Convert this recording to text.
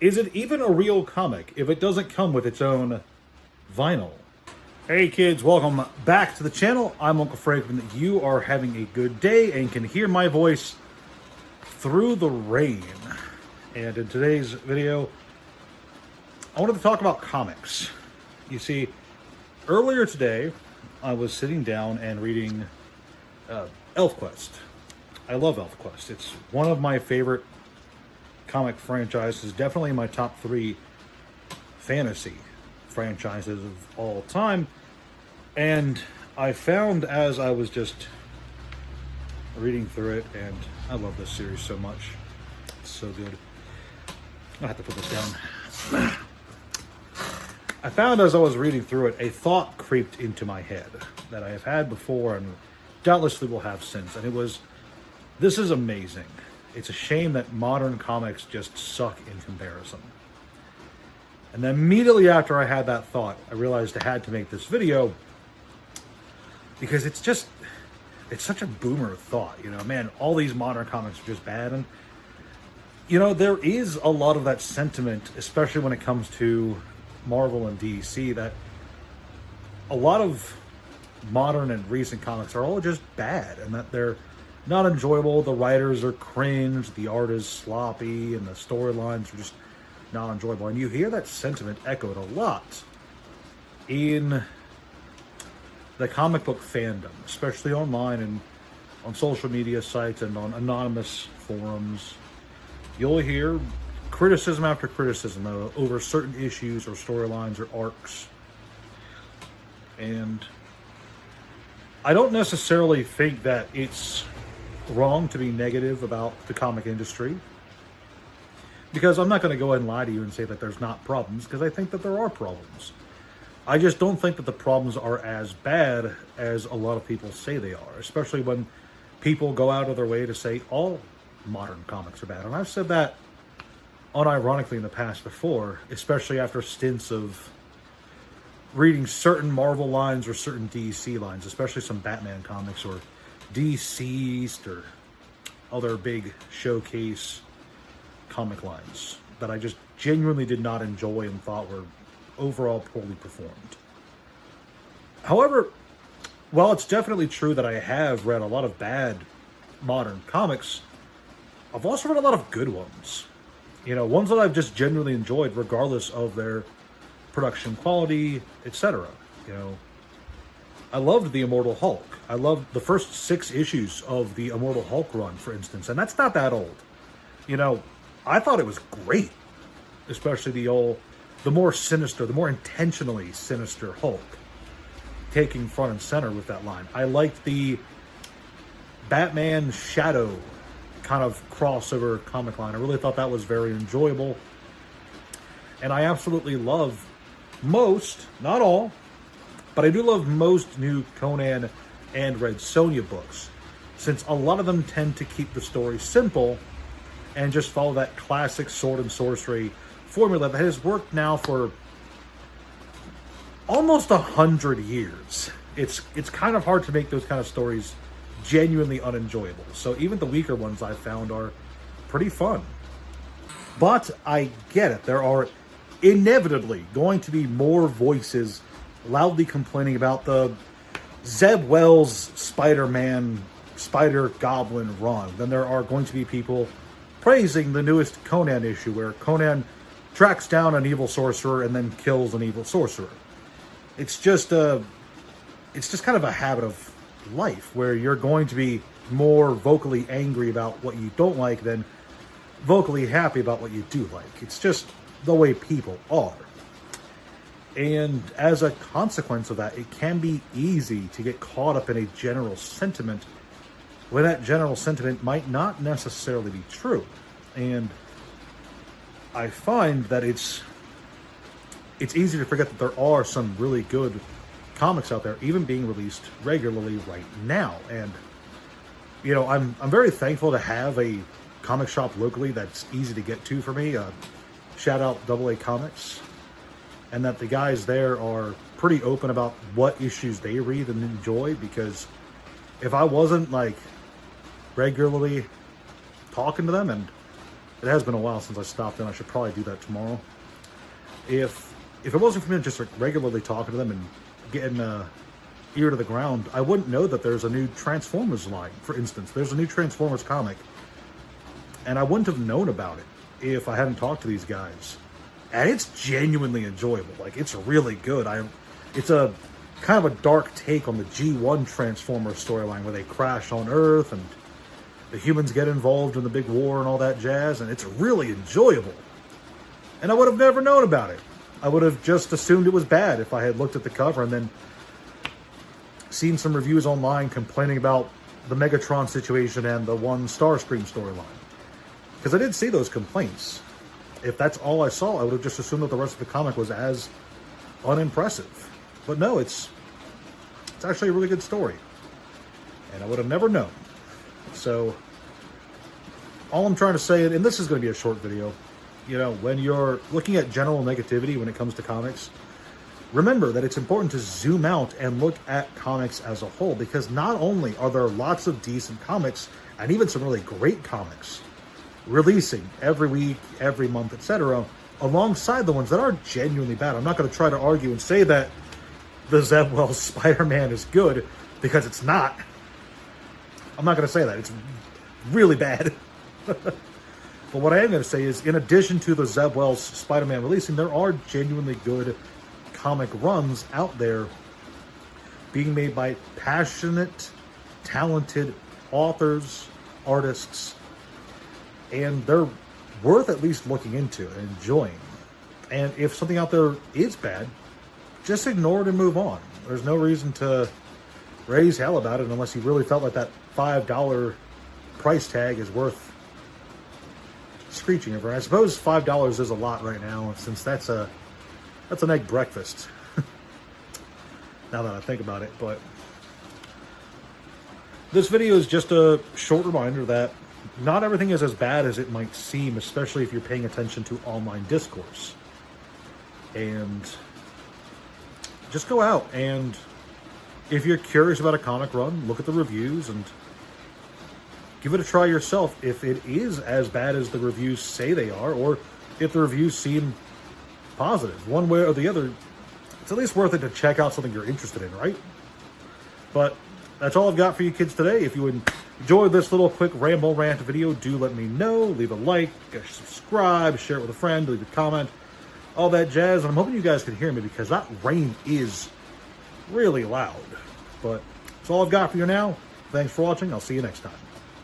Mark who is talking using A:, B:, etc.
A: Is it even a real comic if it doesn't come with its own vinyl? Hey kids, welcome back to the channel. I'm Uncle Frank, and you are having a good day and can hear my voice through the rain. And in today's video, I wanted to talk about comics. You see, earlier today, I was sitting down and reading ElfQuest. I love ElfQuest. It's one of my favorite comic franchises, definitely in my top 3 fantasy franchises of all time. And I found, as I was just reading through it, and I love this series so much. It's so good. I have to put this down. I found, as I was reading through it, a thought creeped into my head that I have had before and doubtlessly will have since. And it was, this is amazing. It's a shame that modern comics just suck in comparison. And then immediately after I had that thought, I realized I had to make this video because it's such a boomer thought. You know, man, all these modern comics are just bad. And, you know, there is a lot of that sentiment, especially when it comes to Marvel and DC, that a lot of modern and recent comics are all just bad and that they're not enjoyable. The writers are cringe, the art is sloppy, and the storylines are just not enjoyable. And you hear that sentiment echoed a lot in the comic book fandom, especially online and on social media sites and on anonymous forums. You'll hear criticism after criticism over certain issues or storylines or arcs. And I don't necessarily think that it's wrong to be negative about the comic industry, because I'm not going to go ahead and lie to you and say that there's not problems, because I think that there are problems. I just don't think that the problems are as bad as a lot of people say they are, especially when people go out of their way to say all modern comics are bad. And I've said that unironically in the past before, especially after stints of reading certain Marvel lines or certain DC lines, especially some Batman comics or Deceased or other big showcase comic lines that I just genuinely did not enjoy and thought were overall poorly performed. However, while it's definitely true that I have read a lot of bad modern comics, I've also read a lot of good ones. You know, ones that I've just genuinely enjoyed regardless of their production quality, etc. You know, I loved the Immortal Hulk. I loved the first 6 issues of the Immortal Hulk run, for instance, and that's not that old. You know, I thought it was great, especially the more sinister, the more intentionally sinister Hulk taking front and center with that line. I liked the Batman Shadow kind of crossover comic line. I really thought that was very enjoyable. And I absolutely love most, not all, but I do love most new Conan and Red Sonja books, since a lot of them tend to keep the story simple and just follow that classic sword and sorcery formula that has worked now for almost 100 years. It's kind of hard to make those kind of stories genuinely unenjoyable. So even the weaker ones I've found are pretty fun. But I get it. There are inevitably going to be more voices loudly complaining about the Zeb Wells Spider-Man, Spider-Goblin run than there are going to be people praising the newest Conan issue where Conan tracks down an evil sorcerer and then kills an evil sorcerer. It's just kind of a habit of life where you're going to be more vocally angry about what you don't like than vocally happy about what you do like. It's just the way people are. And as a consequence of that, it can be easy to get caught up in a general sentiment when that general sentiment might not necessarily be true. And I find that it's easy to forget that there are some really good comics out there, even being released regularly right now. And, you know, I'm very thankful to have a comic shop locally that's easy to get to for me. Shout out AA Comics. And that the guys there are pretty open about what issues they read and enjoy, because if I wasn't like regularly talking to them and It has been a while since I stopped in. I should probably do that tomorrow. If it wasn't for me just like regularly talking to them and getting ear to the ground, I wouldn't know that there's a new Transformers line, for instance. There's a new Transformers comic. And I wouldn't have known about it if I hadn't talked to these guys. And it's genuinely enjoyable. Like, it's really good. It's a kind of a dark take on the G1 Transformers storyline where they crash on Earth and the humans get involved in the big war and all that jazz. And it's really enjoyable. And I would have never known about it. I would have just assumed it was bad if I had looked at the cover and then seen some reviews online complaining about the Megatron situation and the one Starscream storyline. Because I did see those complaints. If that's all I saw, I would have just assumed that the rest of the comic was as unimpressive. But no, it's actually a really good story. And I would have never known. So, all I'm trying to say, and this is going to be a short video, you know, when you're looking at general negativity when it comes to comics, remember that it's important to zoom out and look at comics as a whole, because not only are there lots of decent comics, and even some really great comics, releasing every week, every month, etc., alongside the ones that are genuinely bad. I'm not going to try to argue and say that the Zeb Wells Spider-Man is good, because it's not. I'm not going to say that. It's really bad. But what I am going to say is, in addition to the Zeb Wells Spider-Man releasing, there are genuinely good comic runs out there being made by passionate, talented authors, artists, and they're worth at least looking into and enjoying. And if something out there is bad, just ignore it and move on. There's no reason to raise hell about it unless you really felt like that $5 price tag is worth screeching over. I suppose $5 is a lot right now, since that's an egg breakfast. Now that I think about it. But this video is just a short reminder that not everything is as bad as it might seem, especially if you're paying attention to online discourse. And just go out, and if you're curious about a comic run, look at the reviews and give it a try yourself if it is as bad as the reviews say they are, or if the reviews seem positive. One way or the other, it's at least worth it to check out something you're interested in, right? But that's all I've got for you kids today. If you enjoyed this little quick ramble rant video, do let me know. Leave a like, subscribe, share it with a friend, leave a comment, all that jazz. And I'm hoping you guys can hear me, because that rain is really loud. But that's all I've got for you now. Thanks for watching. I'll see you next time.